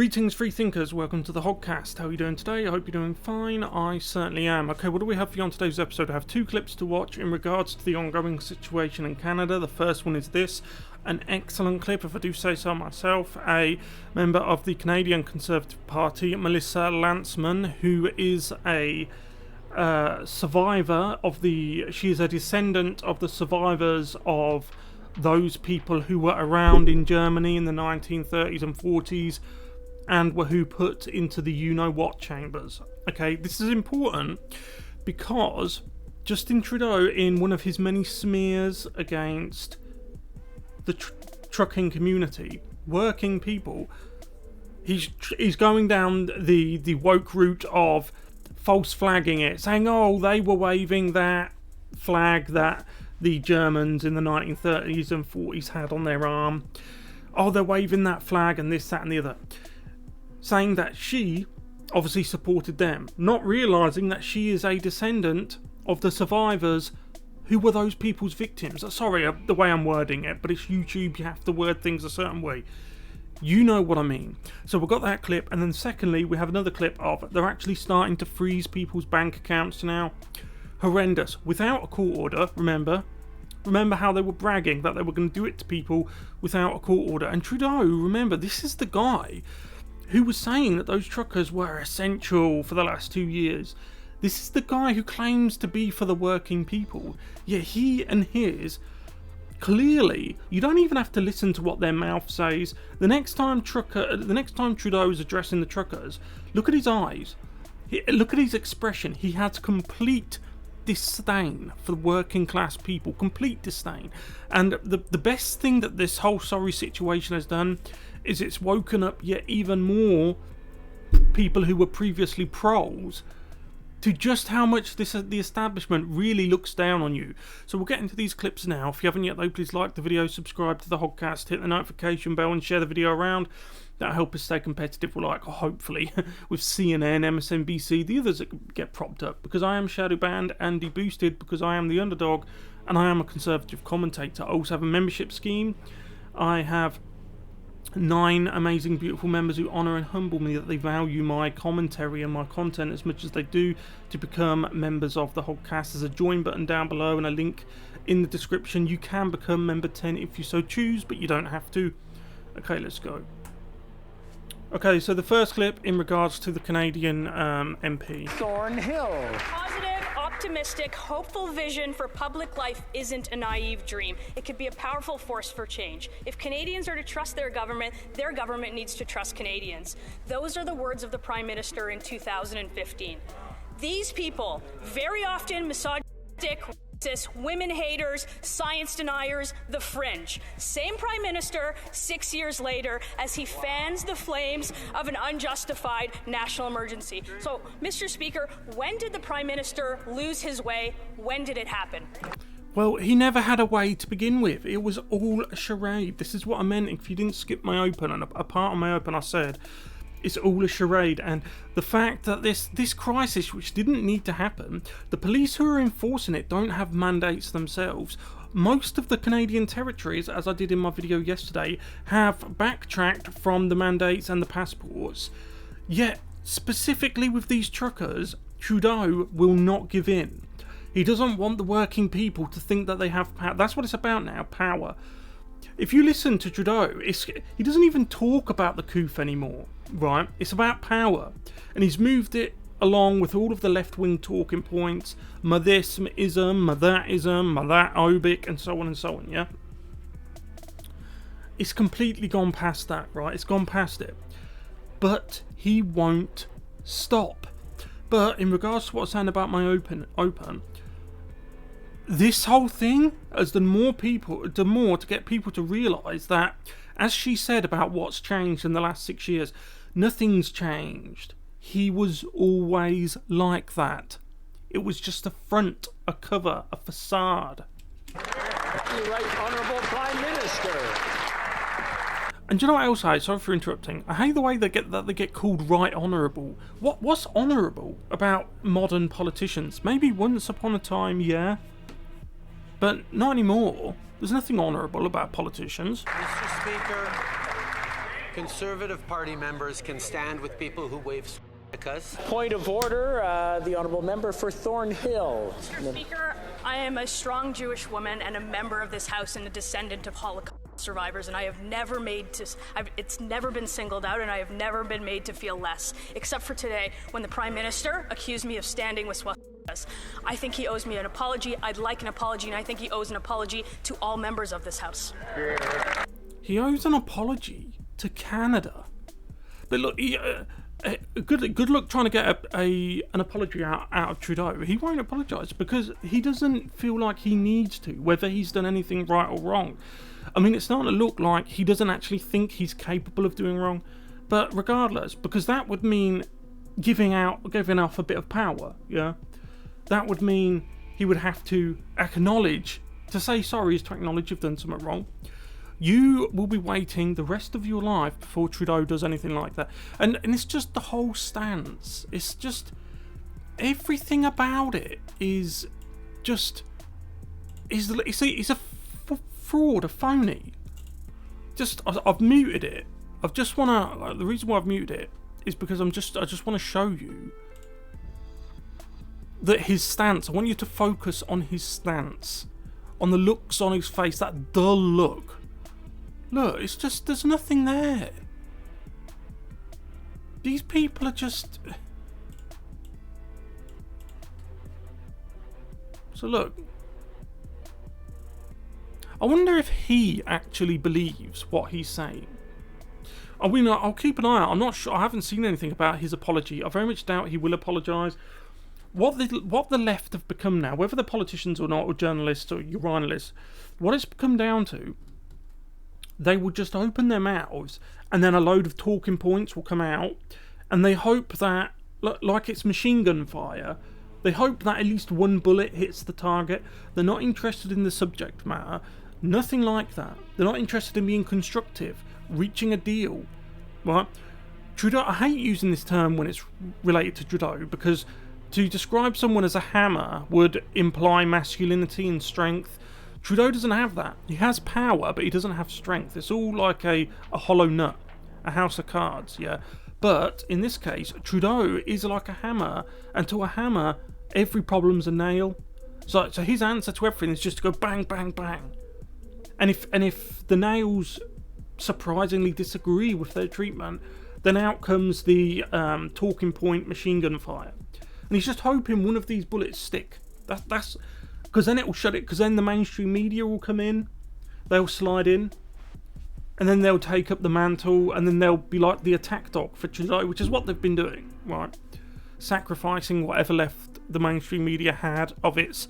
Greetings, free thinkers. Welcome to the Hoggcast. How are you doing today? I hope you're doing fine. I certainly am. Okay, what do we have for you on today's episode? I have two clips to watch in regards to the ongoing situation in Canada. The first one is this, an excellent clip, if I do say so myself. A member of the Canadian Conservative Party, Melissa Lantsman, who is a survivor of she is a descendant of the survivors of those people who were around in Germany in the 1930s and 40s and were who put into the you-know-what chambers. Okay, this is important because Justin Trudeau, in one of his many smears against the trucking community, working people, he's going down the woke route of false flagging it, saying, oh, they were waving that flag that the Germans in the 1930s and 40s had on their arm. Oh, they're waving that flag and this, that and the other. Saying that she obviously supported them, not realising that she is a descendant of the survivors who were those people's victims. Sorry, the way I'm wording it, but it's YouTube, you have to word things a certain way. You know what I mean. So we've got that clip, and then secondly, we have another clip of they're actually starting to freeze people's bank accounts now. Horrendous. Without a court order, remember how they were bragging that they were going to do it to people without a court order. And Trudeau, remember, this is the guy who was saying that those truckers were essential for the last 2 years. This is the guy who claims to be for the working people. Yet he and his, clearly, you don't even have to listen to what their mouth says. The next time Trudeau is addressing the truckers, look at his eyes. Look at his expression. He has complete disdain for working class people, complete disdain. And the best thing that this whole sorry situation has done is it's woken up yet even more people who were previously pros to just how much the establishment really looks down on you. So we'll get into these clips now. If you haven't yet though, please like the video, subscribe to the Hoggcast, hit the notification bell and share the video around. That'll help us stay competitive, hopefully, with CNN, MSNBC, the others that get propped up, because I am shadow banned and deboosted, because I am the underdog and I am a conservative commentator. I also have a membership scheme. I have 9 amazing, beautiful members who honour and humble me, that they value my commentary and my content as much as they do, to become members of the Hoggcast. There's a join button down below and a link in the description. You can become member 10 if you so choose, but you don't have to. Okay, let's go. Okay, so the first clip in regards to the Canadian MP. Thornhill. Positive, optimistic, hopeful vision for public life isn't a naive dream. It could be a powerful force for change. If Canadians are to trust their government needs to trust Canadians. Those are the words of the Prime Minister in 2015. These people, very often misogynistic, racist, women haters, science deniers, the fringe. Same Prime Minister 6 years later as he fans the flames of an unjustified national emergency. So, Mr. Speaker, when did the Prime Minister lose his way? When did it happen? Well, he never had a way to begin with. It was all a charade. This is what I meant. If you didn't skip my open, and a part of my open I said, it's all a charade. And the fact that this crisis, which didn't need to happen, the police who are enforcing it don't have mandates themselves. Most of the Canadian territories, as I did in my video yesterday, have backtracked from the mandates and the passports. Yet, specifically with these truckers, Trudeau will not give in. He doesn't want the working people to think that they have power. That's what it's about now, power. If you listen to Trudeau, he doesn't even talk about the COOF anymore, right? It's about power. And he's moved it along with all of the left-wing talking points, my this ism, my that ism, my that obic, and so on, yeah? It's completely gone past that, right? It's gone past it. But he won't stop. But in regards to what I was saying about my open, this whole thing has done more to get people to realise that, as she said about what's changed in the last 6 years, nothing's changed. He was always like that. It was just a front, a cover, a facade. Right Honourable Prime Minister. And do you know what else I hate? Sorry for interrupting. I hate the way they get called right honourable. What's honourable about modern politicians? Maybe once upon a time, yeah. But not anymore. There's nothing honourable about politicians. Mr. Speaker, Conservative Party members can stand with people who wave swastikas. Point of order, the honourable member for Thornhill. Mr. Speaker, I am a strong Jewish woman and a member of this House and a descendant of Holocaust survivors, and I have never it's never been singled out, and I have never been made to feel less, except for today when the Prime Minister accused me of standing with swastikas. I think he owes me an apology. I'd like an apology, and I think he owes an apology to all members of this House. He owes an apology to Canada. But look, good luck trying to get an apology out of Trudeau. He won't apologise because he doesn't feel like he needs to, whether he's done anything right or wrong. I mean, it's starting to look like he doesn't actually think he's capable of doing wrong. But regardless, because that would mean giving off a bit of power, yeah? That would mean he would have to acknowledge, to say sorry is to acknowledge you've done something wrong. You will be waiting the rest of your life before Trudeau does anything like that. And it's just the whole stance. It's just... everything about it is just... It's a fraud, a phony. I've muted it. The reason why I've muted it is because I just want to show you that his stance, I want you to focus on his stance, on the looks on his face, that dull look. Look, it's just, there's nothing there. These people are just... So look, I wonder if he actually believes what he's saying. I mean, I'll keep an eye out. I'm not sure. I haven't seen anything about his apology. I very much doubt he will apologise. What the left have become now, whether they're politicians or not, or journalists or urinalists, what it's come down to, they will just open their mouths and then a load of talking points will come out, and they hope that, like it's machine gun fire, they hope that at least one bullet hits the target. They're not interested in the subject matter. Nothing like that. They're not interested in being constructive, reaching a deal. Right? Trudeau, I hate using this term when it's related to Trudeau, because to describe someone as a hammer would imply masculinity and strength. Trudeau doesn't have that. He has power, but he doesn't have strength. It's all like a hollow nut, a house of cards, yeah. But in this case, Trudeau is like a hammer, and to a hammer, every problem's a nail. So his answer to everything is just to go bang, bang, bang. And if the nails surprisingly disagree with their treatment, then out comes the talking point machine gun fire. And he's just hoping one of these bullets stick. That's because then it will shut it. Because then the mainstream media will come in, they'll slide in, and then they'll take up the mantle, and then they'll be like the attack dog for Trudeau, which is what they've been doing, right? Sacrificing whatever left the mainstream media had of its,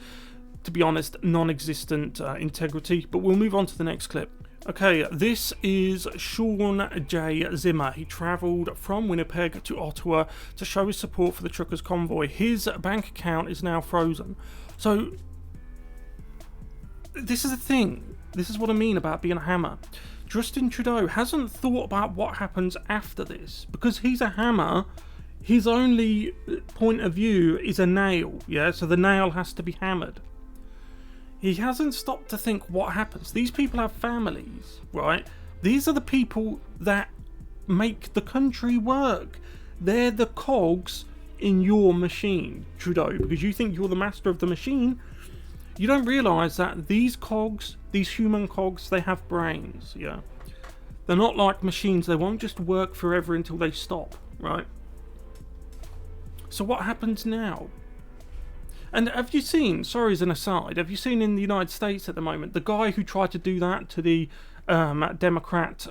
to be honest, non-existent integrity. But we'll move on to the next clip. Okay, this is Sean J. Zimmer. He travelled from Winnipeg to Ottawa to show his support for the truckers' convoy. His bank account is now frozen. So, this is the thing. This is what I mean about being a hammer. Justin Trudeau hasn't thought about what happens after this. Because he's a hammer, his only point of view is a nail, yeah? So the nail has to be hammered. He hasn't stopped to think what happens. These people have families, right? These are the people that make the country work. They're the cogs in your machine, Trudeau, because you think you're the master of the machine. You don't realise that these cogs, these human cogs, they have brains, yeah? They're not like machines. They won't just work forever until they stop, right? So what happens now? And have you seen, sorry as an aside, have you seen in the United States at the moment, the guy who tried to do that to the Democrat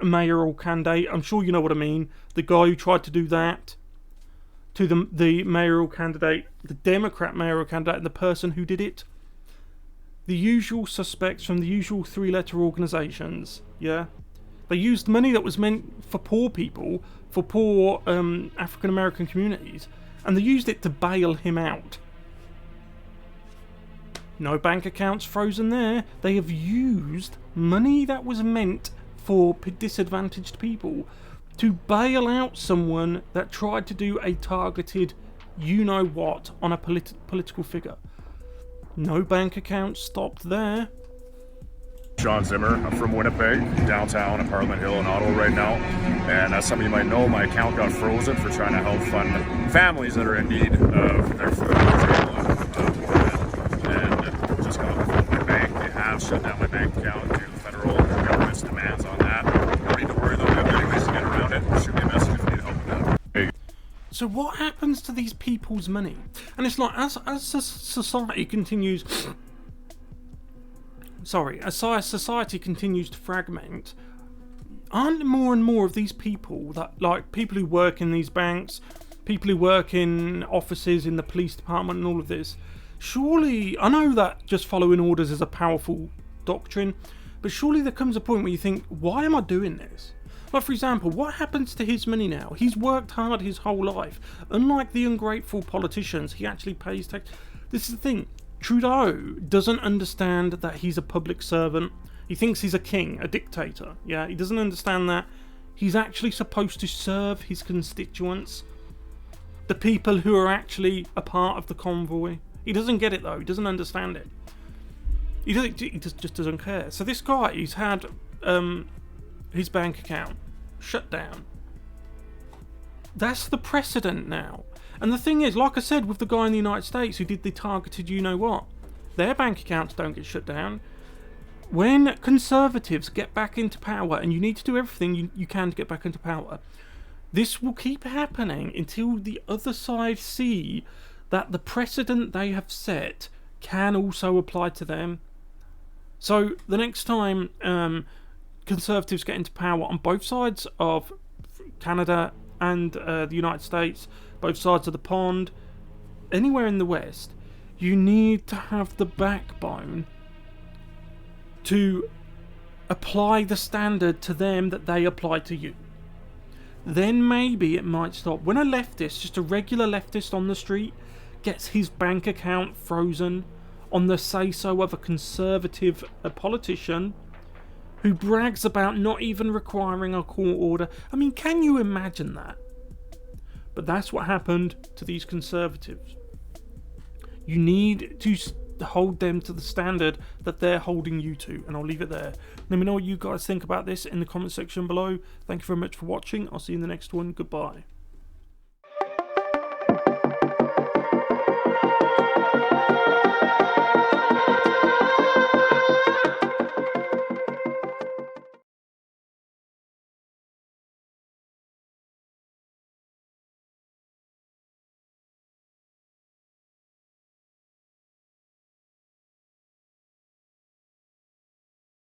mayoral candidate? I'm sure you know what I mean. The guy who tried to do that to the mayoral candidate, the Democrat mayoral candidate, and the person who did it. The usual suspects from the usual three-letter organisations, yeah? They used money that was meant for poor people, for poor African-American communities, and they used it to bail him out. No bank accounts frozen there. They have used money that was meant for disadvantaged people to bail out someone that tried to do a targeted you-know-what on a political figure. No bank accounts stopped there. Sean Zimmer. I'm from Winnipeg, downtown in Parliament Hill in Ottawa right now. And as some of you might know, my account got frozen for trying to help fund families that are in need of their food. And just got from my bank. They have shut down my bank account due to the federal government's demands on that. No need to worry though, we have many ways to get around it. Shoot me a message if you need help with that. So what happens to these people's money? And it's like, as society continues... as society continues to fragment, aren't more and more of these people that, like, people who work in these banks, people who work in offices in the police department and all of this, surely, I know that just following orders is a powerful doctrine, but surely there comes a point where you think, why am I doing this? Like, for example, what happens to his money now? He's worked hard his whole life. Unlike the ungrateful politicians, he actually pays tax. This is the thing. Trudeau doesn't understand that he's a public servant. He thinks he's a king, a dictator. Yeah, he doesn't understand that he's actually supposed to serve his constituents, the people who are actually a part of the convoy. He doesn't get it though. He doesn't understand it. He just doesn't care. So this guy, he's had his bank account shut down. That's the precedent now. And the thing is, like I said, with the guy in the United States who did the targeted you-know-what, their bank accounts don't get shut down. When Conservatives get back into power, and you need to do everything you can to get back into power, this will keep happening until the other side see that the precedent they have set can also apply to them. So the next time Conservatives get into power on both sides of Canada and the United States, both sides of the pond, anywhere in the West, you need to have the backbone to apply the standard to them that they apply to you. Then maybe it might stop. When a leftist, just a regular leftist on the street, gets his bank account frozen on the say-so of a conservative politician who brags about not even requiring a court order. I mean, can you imagine that? But that's what happened to these Conservatives. You need to hold them to the standard that they're holding you to. And I'll leave it there. Let me know what you guys think about this in the comment section below. Thank you very much for watching. I'll see you in the next one. Goodbye.